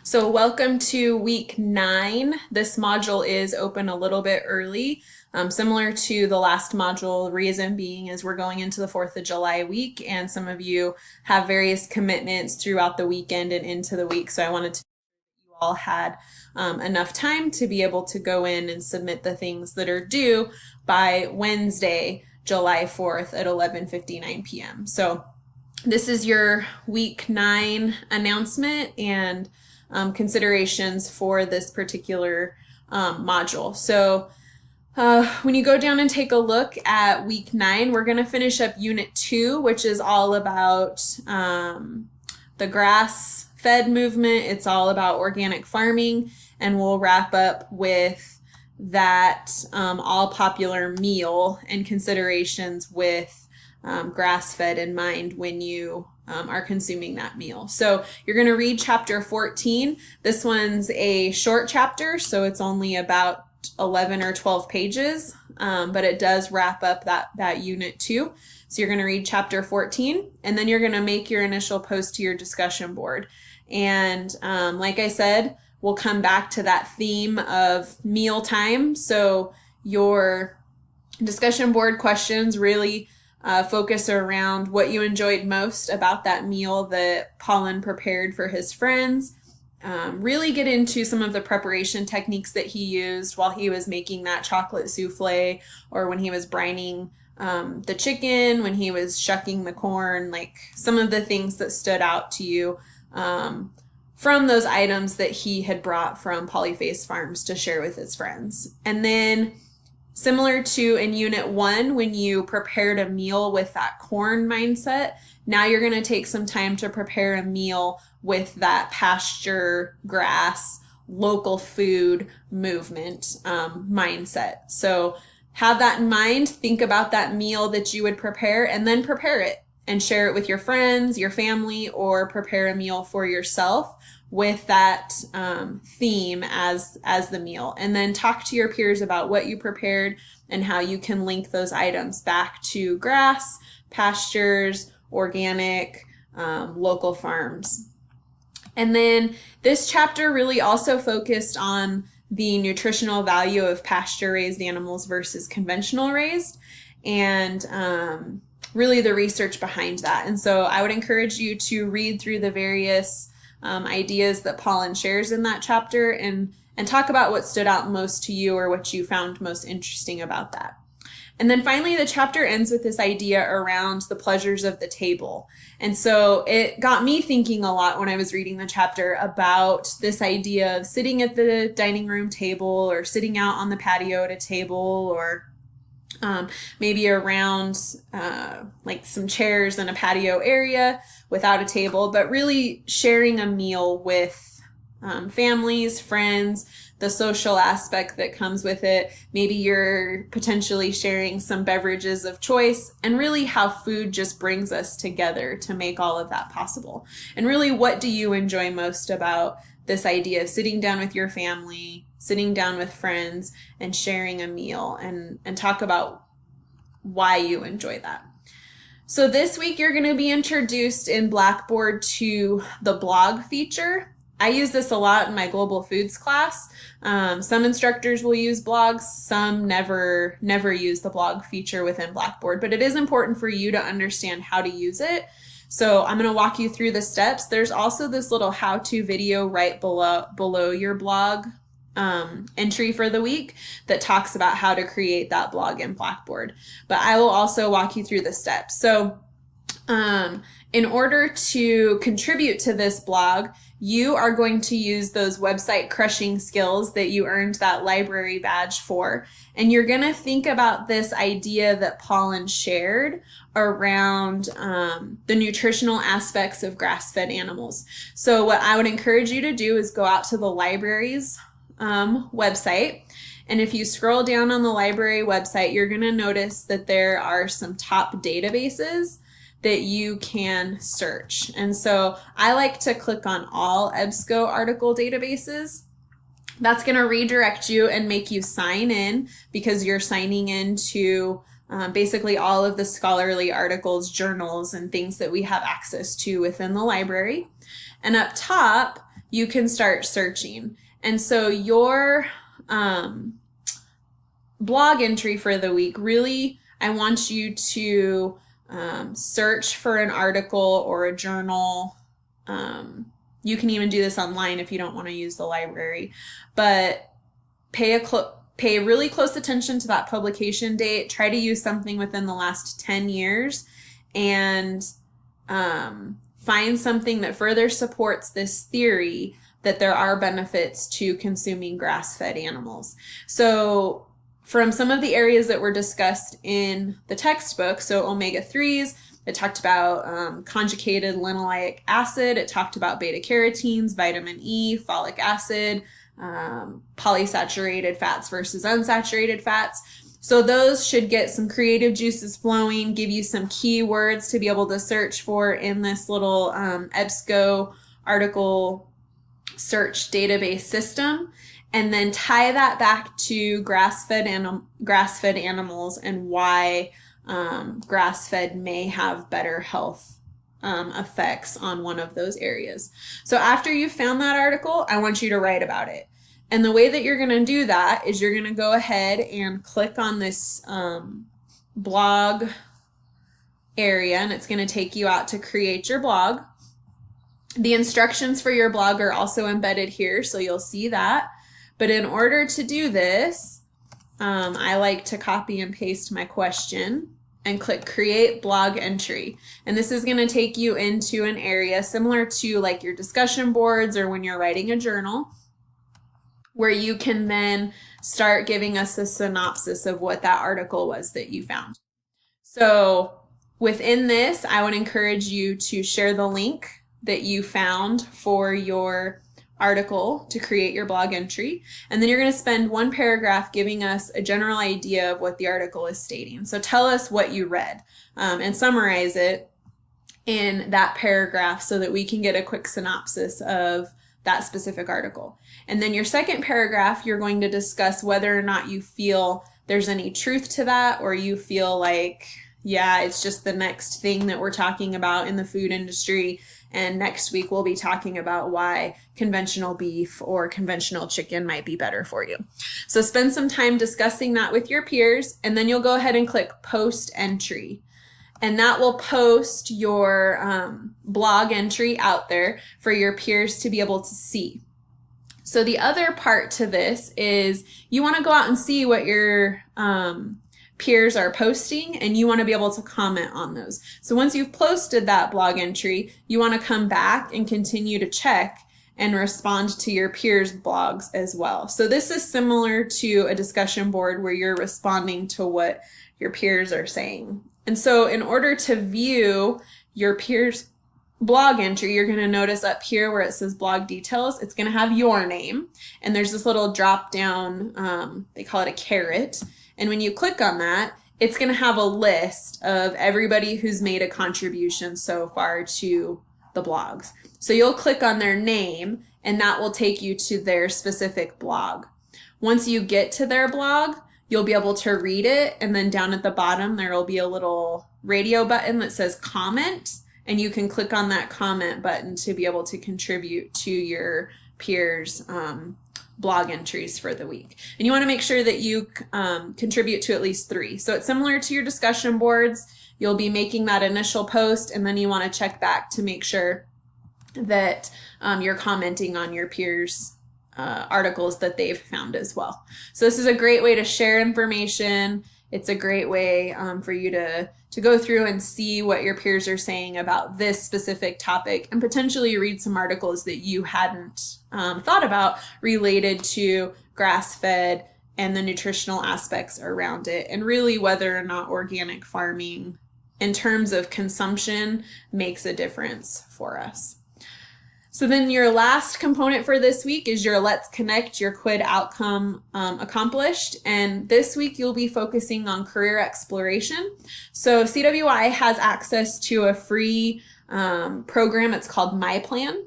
So welcome to week 9. This module is open a little bit early, similar to the last module. Reason being is we're going into the 4th of July week, and some of you have various commitments throughout the weekend and into the week. So I wanted to you all had enough time to be able to go in and submit the things that are due by Wednesday, July 4th at 11:59 p.m. So this is your week 9 announcement and considerations for this particular module. So when you go down and take a look at week 9, we're going to finish up unit 2, which is all about the grass-fed movement. It's all about organic farming, and we'll wrap up with that all popular meal and considerations with grass-fed in mind when you are consuming that meal. So you're going to read chapter 14. This one's a short chapter, so it's only about 11 or 12 pages, but it does wrap up that unit 2. So you're going to read chapter 14, and then you're going to make your initial post to your discussion board. And like I said, we'll come back to that theme of meal time. So your discussion board questions really focus around what you enjoyed most about that meal that Paulin prepared for his friends. Really get into some of the preparation techniques that he used while he was making that chocolate souffle, or when he was brining the chicken, when he was shucking the corn, like some of the things that stood out to you from those items that he had brought from Polyface Farms to share with his friends. And then similar to in unit 1, when you prepared a meal with that corn mindset, now you're going to take some time to prepare a meal with that pasture, grass, local food movement mindset. So have that in mind. Think about that meal that you would prepare, and then prepare it and share it with your friends, your family, or prepare a meal for yourself with that theme as the meal. And then talk to your peers about what you prepared and how you can link those items back to grass, pastures, organic, local farms. And then this chapter really also focused on the nutritional value of pasture-raised animals versus conventional raised, and really the research behind that. And so I would encourage you to read through the various ideas that Paulin shares in that chapter, and talk about what stood out most to you or what you found most interesting about that. And then finally, the chapter ends with this idea around the pleasures of the table. And so it got me thinking a lot when I was reading the chapter about this idea of sitting at the dining room table, or sitting out on the patio at a table, or maybe around like some chairs in a patio area without a table, but really sharing a meal with families, friends, the social aspect that comes with it. Maybe you're potentially sharing some beverages of choice, and really how food just brings us together to make all of that possible. And really, what do you enjoy most about this idea of sitting down with your family, sitting down with friends, and sharing a meal, and talk about why you enjoy that. So this week you're going to be introduced in Blackboard to the blog feature. I use this a lot in my global foods class. Some instructors will use blogs, some never use the blog feature within Blackboard, but it is important for you to understand how to use it. So I'm going to walk you through the steps. There's also this little how-to video right below your blog entry for the week that talks about how to create that blog in Blackboard. But I will also walk you through the steps. So in order to contribute to this blog, you are going to use those website crushing skills that you earned that library badge for. And you're going to think about this idea that Paulin shared around the nutritional aspects of grass-fed animals. So what I would encourage you to do is go out to the library's website. And if you scroll down on the library website, you're going to notice that there are some top databases that you can search. And so I like to click on all EBSCO article databases. That's going to redirect you and make you sign in, because you're signing into basically all of the scholarly articles, journals, and things that we have access to within the library. And up top, you can start searching. And so your blog entry for the week, really, I want you to search for an article or a journal. You can even do this online if you don't want to use the library, but pay really close attention to that publication date. Try to use something within the last 10 years and find something that further supports this theory that there are benefits to consuming grass-fed animals. So from some of the areas that were discussed in the textbook, so omega-3s, it talked about conjugated linoleic acid, it talked about beta-carotenes, vitamin E, folic acid, polysaturated fats versus unsaturated fats. So those should get some creative juices flowing, give you some keywords to be able to search for in this little EBSCO article search database system, and then tie that back to grass-fed animals and why grass-fed may have better health effects on one of those areas. So after you've found that article, I want you to write about it. And the way that you're going to do that is you're going to go ahead and click on this blog area, and it's going to take you out to create your blog. The instructions for your blog are also embedded here, so you'll see that. But in order to do this, I like to copy and paste my question and click Create Blog Entry. And this is going to take you into an area similar to like your discussion boards or when you're writing a journal, where you can then start giving us a synopsis of what that article was that you found. So within this, I would encourage you to share the link that you found for your article to create your blog entry. And then you're going to spend one paragraph giving us a general idea of what the article is stating. So tell us what you read and summarize it in that paragraph so that we can get a quick synopsis of that specific article. And then your second paragraph, you're going to discuss whether or not you feel there's any truth to that, or you feel like, yeah, it's just the next thing that we're talking about in the food industry. And next week we'll be talking about why conventional beef or conventional chicken might be better for you. So spend some time discussing that with your peers, and then you'll go ahead and click Post Entry. And that will post your blog entry out there for your peers to be able to see. So the other part to this is you want to go out and see what your peers are posting, and you want to be able to comment on those. So once you've posted that blog entry, you want to come back and continue to check and respond to your peers' blogs as well. So this is similar to a discussion board where you're responding to what your peers are saying. And so in order to view your peers' blog entry, you're going to notice up here where it says blog details, it's going to have your name, and there's this little drop down, they call it a caret. And when you click on that, it's going to have a list of everybody who's made a contribution so far to the blogs. So you'll click on their name, and that will take you to their specific blog. Once you get to their blog, you'll be able to read it, and then down at the bottom there will be a little radio button that says comment, and you can click on that comment button to be able to contribute to your peers' blog entries for the week. And you want to make sure that you contribute to at least 3. So it's similar to your discussion boards. You'll be making that initial post, and then you want to check back to make sure that you're commenting on your peers' articles that they've found as well. So this is a great way to share information. It's a great way for you to go through and see what your peers are saying about this specific topic, and potentially read some articles that you hadn't thought about related to grass-fed and the nutritional aspects around it, and really whether or not organic farming in terms of consumption makes a difference for us. So then your last component for this week is your Let's Connect, your QUID outcome accomplished. And this week you'll be focusing on career exploration. So CWI has access to a free program. It's called My Plan.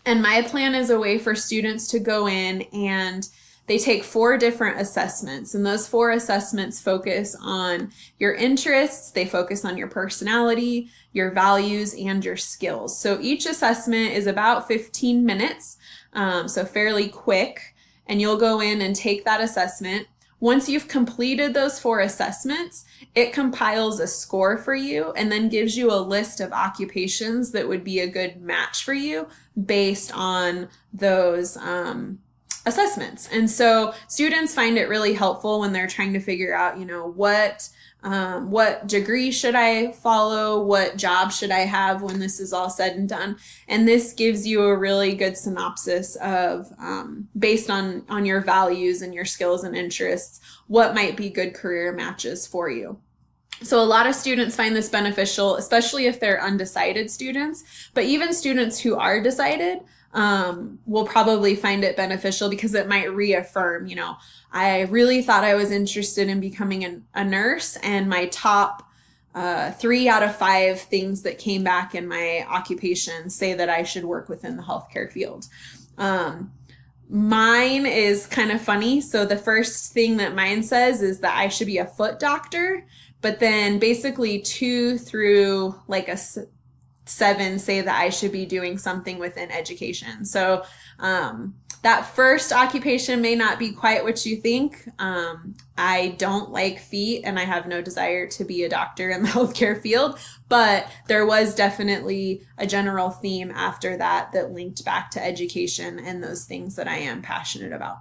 And My Plan is a way for students to go in and they take 4 different assessments, and those 4 assessments focus on your interests, they focus on your personality, your values, and your skills. So each assessment is about 15 minutes, so fairly quick, and you'll go in and take that assessment. Once you've completed those 4 assessments, it compiles a score for you and then gives you a list of occupations that would be a good match for you based on those assessments. And so students find it really helpful when they're trying to figure out, what degree should I follow? What job should I have when this is all said and done? And this gives you a really good synopsis of, based on your values and your skills and interests, what might be good career matches for you. So a lot of students find this beneficial, especially if they're undecided students, but even students who are decided, will probably find it beneficial because it might reaffirm, I really thought I was interested in becoming a nurse, and my top 3 out of 5 things that came back in my occupation say that I should work within the healthcare field. Mine is kind of funny. So the first thing that mine says is that I should be a foot doctor, but then basically 2 through like 7 say that I should be doing something within education. So that first occupation may not be quite what you think. I don't like feet, and I have no desire to be a doctor in the healthcare field, but there was definitely a general theme after that linked back to education and those things that I am passionate about.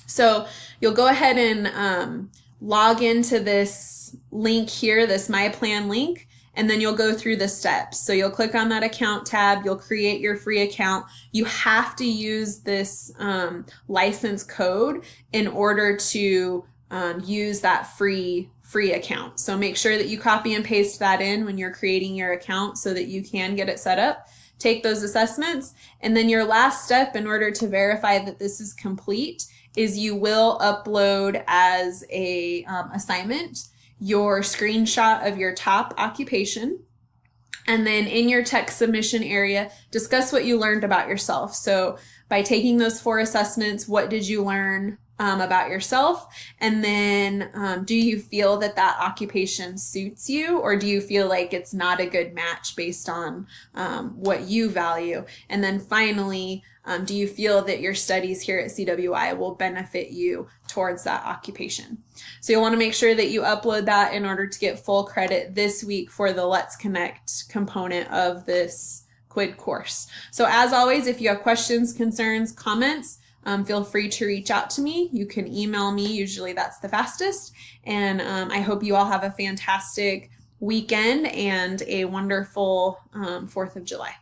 So you'll go ahead and log into this link here, this My Plan link, and then you'll go through the steps. So you'll click on that account tab, you'll create your free account. You have to use this license code in order to use that free account. So make sure that you copy and paste that in when you're creating your account so that you can get it set up. Take those assessments, and then your last step in order to verify that this is complete is you will upload as a assignment your screenshot of your top occupation, and then in your text submission area, discuss what you learned about yourself. So by taking those 4 assessments, what did you learn about yourself? And then do you feel that occupation suits you, or do you feel like it's not a good match based on what you value? And then finally, do you feel that your studies here at CWI will benefit you towards that occupation? So you'll want to make sure that you upload that in order to get full credit this week for the Let's Connect component of this QUID course. So as always, if you have questions, concerns, comments, feel free to reach out to me. You can email me. Usually that's the fastest. And I hope you all have a fantastic weekend and a wonderful 4th of July.